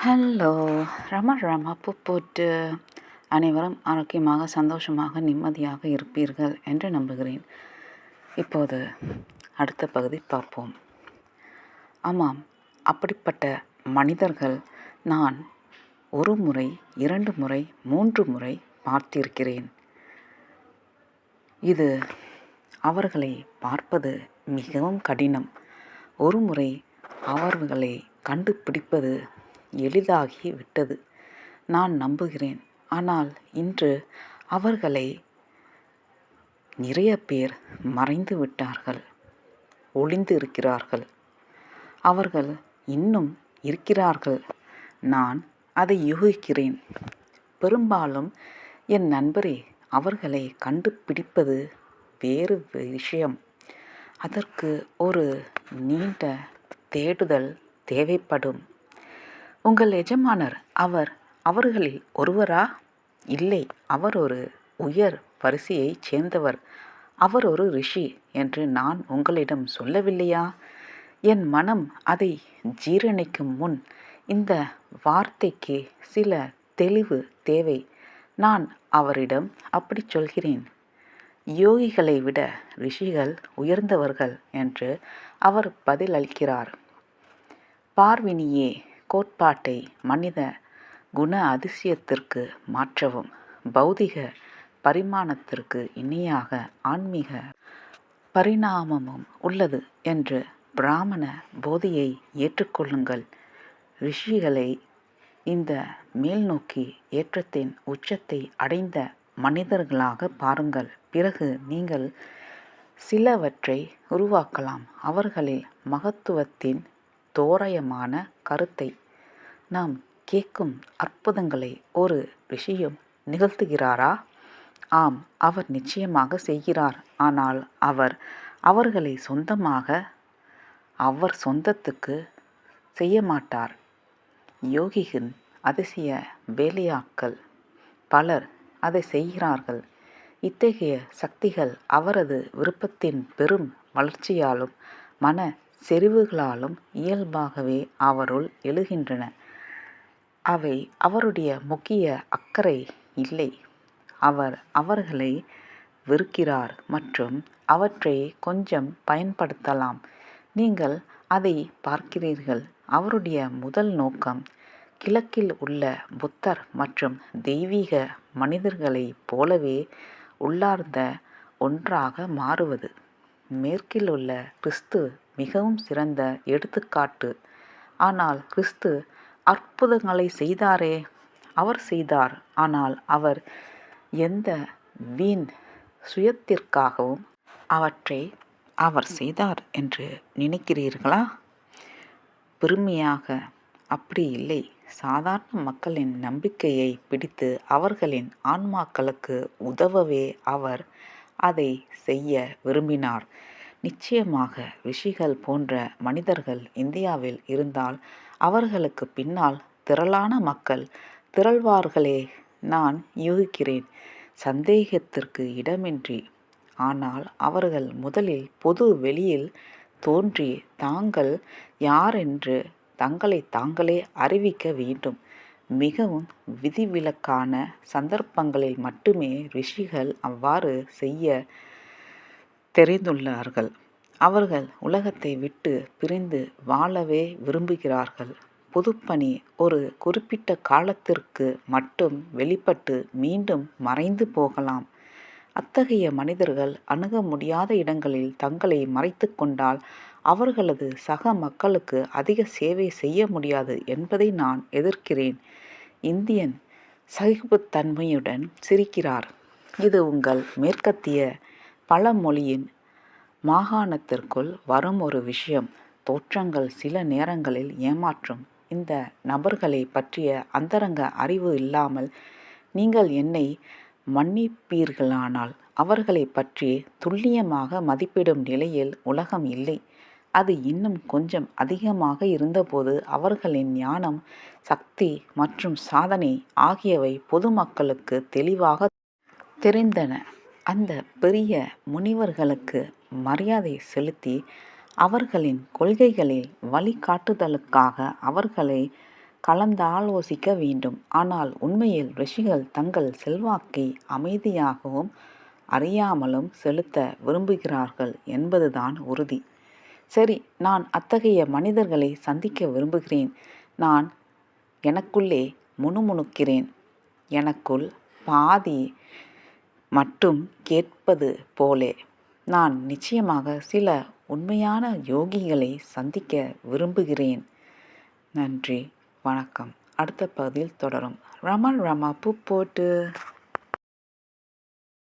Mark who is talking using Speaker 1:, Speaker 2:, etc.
Speaker 1: Hello! ரம போட்டு அனைவரும் ஆரோக்கியமாக, சந்தோஷமாக, நிம்மதியாக இருப்பீர்கள் என்று நம்புகிறேன். இப்போது அடுத்த பகுதி பார்ப்போம். ஆமாம், அப்படிப்பட்ட மனிதர்கள் நான் 1 முறை, 2 முறை, 3 முறை பார்த்திருக்கிறேன். இது அவர்களை பார்ப்பது மிகவும் கடினம். ஒரு முறை அவர்களை கண்டுபிடிப்பது எளிதாகி விட்டது நான் நம்புகிறேன். ஆனால் இன்று அவர்களை நிறைய பேர் மறைந்து விட்டார்கள், ஒளிந்து இருக்கிறார்கள். அவர்கள் இன்னும் இருக்கிறார்கள். நான் அதை யூகிக்கிறேன். பெரும்பாலும் என் நண்பரே, அவர்களை கண்டுபிடிப்பது வேறு விஷயம். அதற்கு ஒரு நீண்ட தேடுதல் தேவைப்படும். உங்கள் எஜமானர் அவர்களில் ஒருவரா? இல்லை, அவர் ஒரு உயர் வரிசையைச் சேர்ந்தவர். அவர் ஒரு ரிஷி என்று நான் உங்களிடம் சொல்லவில்லையா? என் மனம் அதை ஜீரணிக்கும் முன் இந்த வார்த்தைக்கு சில தெளிவு தேவை. நான் அவரிடம் அப்படி சொல்கிறேன். யோகிகளை விட ரிஷிகள் உயர்ந்தவர்கள் என்று அவர் பதிலளிக்கிறார். பார்வினியே, கோட்பாட்டை மனித குண அதிசயத்திற்கு மாற்றவும். பௌதிக பரிமாணத்திற்கு இணையாக ஆன்மீக பரிணாமமும் உள்ளது என்று பிராமண போதியை ஏற்றுக்கொள்ளுங்கள். ரிஷிகளை இந்த மேல்நோக்கி ஏற்றத்தின் உச்சத்தை அடைந்த மனிதர்களாக பாருங்கள். பிறகு நீங்கள் சிலவற்றை உருவாக்கலாம். அவர்களில் மகத்துவத்தின் தோராயமான கருத்தை நாம் கேட்கும் அற்புதங்களை ஒரு ரிஷியும் நிகழ்த்துகிறாரா? ஆம், அவர் நிச்சயமாக செய்கிறார். ஆனால் அவர்களை அவர் சொந்தத்துக்கு செய்ய மாட்டார். யோகியின் அதிசய வேலையாட்கள் பலர் அதை செய்கிறார்கள். இத்தகைய சக்திகள் அவரது விருப்பத்தின் பெரும் வளர்ச்சியாலும் மன செறிவுகளாலும் இயல்பாகவே அவருள் எழுகின்றன. அவை அவருடைய முக்கிய அக்கறை இல்லை. அவர்களை வெறுக்கிறார் மற்றும் அவற்றை கொஞ்சம் பயன்படுத்தலாம். நீங்கள் அதை பார்க்கிறீர்கள். அவருடைய முதல் நோக்கம் கிழக்கில் உள்ள புத்தர் மற்றும் தெய்வீக மனிதர்களைப் போலவே உள்ளார்ந்த ஒன்றாக மாறுவது. மேற்கில் உள்ள கிறிஸ்து மிகவும் சிறந்த எடுத்துக்காட்டு. ஆனால் கிறிஸ்து அற்புதங்களை செய்தாரே? அவர் செய்தார். ஆனால் அவர் எந்த வீண் சுயத்திற்காகவும் அவற்றை அவர் செய்தார் என்று நினைக்கிறீர்களா? பெருமையாக அப்படி இல்லை. சாதாரண மக்களின் நம்பிக்கையை பிடித்து அவர்களின் ஆன்மாக்களுக்கு உதவவே அவர் அதை செய்ய விரும்பினார். நிச்சயமாக ரிஷிகள் போன்ற மனிதர்கள் இந்தியாவில் இருந்தால் அவர்களுக்கு பின்னால் திரளான மக்கள் திரள்வார்களே. நான் யூகிக்கிறேன், சந்தேகத்திற்கு இடமின்றி. ஆனால் அவர்கள் முதலில் பொது வெளியில் தோன்றி தாங்கள் யாரென்று தங்களை தாங்களே அறிவிக்க வேண்டும். மிகவும் விதிவிலக்கான சந்தர்ப்பங்களில் மட்டுமே ரிஷிகள் அவ்வாறு செய்ய தெரிந்துள்ளார்கள். அவர்கள் உலகத்தை விட்டு பிரிந்து வாழவே விரும்புகிறார்கள். பொதுப்பணி ஒரு குறிப்பிட்ட காலத்திற்கு மட்டும் வெளிப்பட்டு மீண்டும் மறைந்து போகலாம். அத்தகைய மனிதர்கள் அணுக முடியாத இடங்களில் தங்களை மறைத்து கொண்டால் அவர்களது சக மக்களுக்கு அதிக சேவை செய்ய முடியாது என்பதை நான் எதிர்க்கிறேன். இந்தியன் சகிப்புத்தன்மையுடன் சிரிக்கிறார். இது உங்கள் மேற்கத்திய பழமொழியின் மாகாணத்திற்குள் வரும் ஒரு விஷயம். தோற்றங்கள் சில நேரங்களில் ஏமாற்றும். இந்த நபர்களை பற்றிய அந்தரங்க அறிவு இல்லாமல் நீங்கள் என்னை மன்னிப்பீர்களானால் அவர்களை பற்றி துல்லியமாக மதிப்பிடும் நிலையில் உலகம் இல்லை. அது இன்னும் கொஞ்சம் அதிகமாக இருந்தபோது அவர்களின் ஞானம், சக்தி மற்றும் சாதனை ஆகியவை பொதுமக்களுக்கு தெளிவாக தெரிந்தன. அந்த பெரிய முனிவர்களுக்கு மரியாதை செலுத்தி அவர்களின் கொள்கைகளில் வழிகாட்டுதலுக்காக அவர்களை கலந்தாலோசிக்க வேண்டும். ஆனால் உண்மையில் ரிஷிகள் தங்கள் செல்வாக்கை அமைதியாகவும் அறியாமலும் செலுத்த விரும்புகிறார்கள் என்பதுதான் உறுதி. சரி, நான் அத்தகைய மனிதர்களை சந்திக்க விரும்புகிறேன். நான் எனக்குள்ளே முணுமுணுக்கிறேன். எனக்குள் பாதி மட்டும் கேட்பது போலே, நான் நிச்சயமாக சில உண்மையான யோகிகளை சந்திக்க விரும்புகிறேன். நன்றி, வணக்கம். அடுத்த பகுதியில் தொடரும். ரமா பூ போட்டு.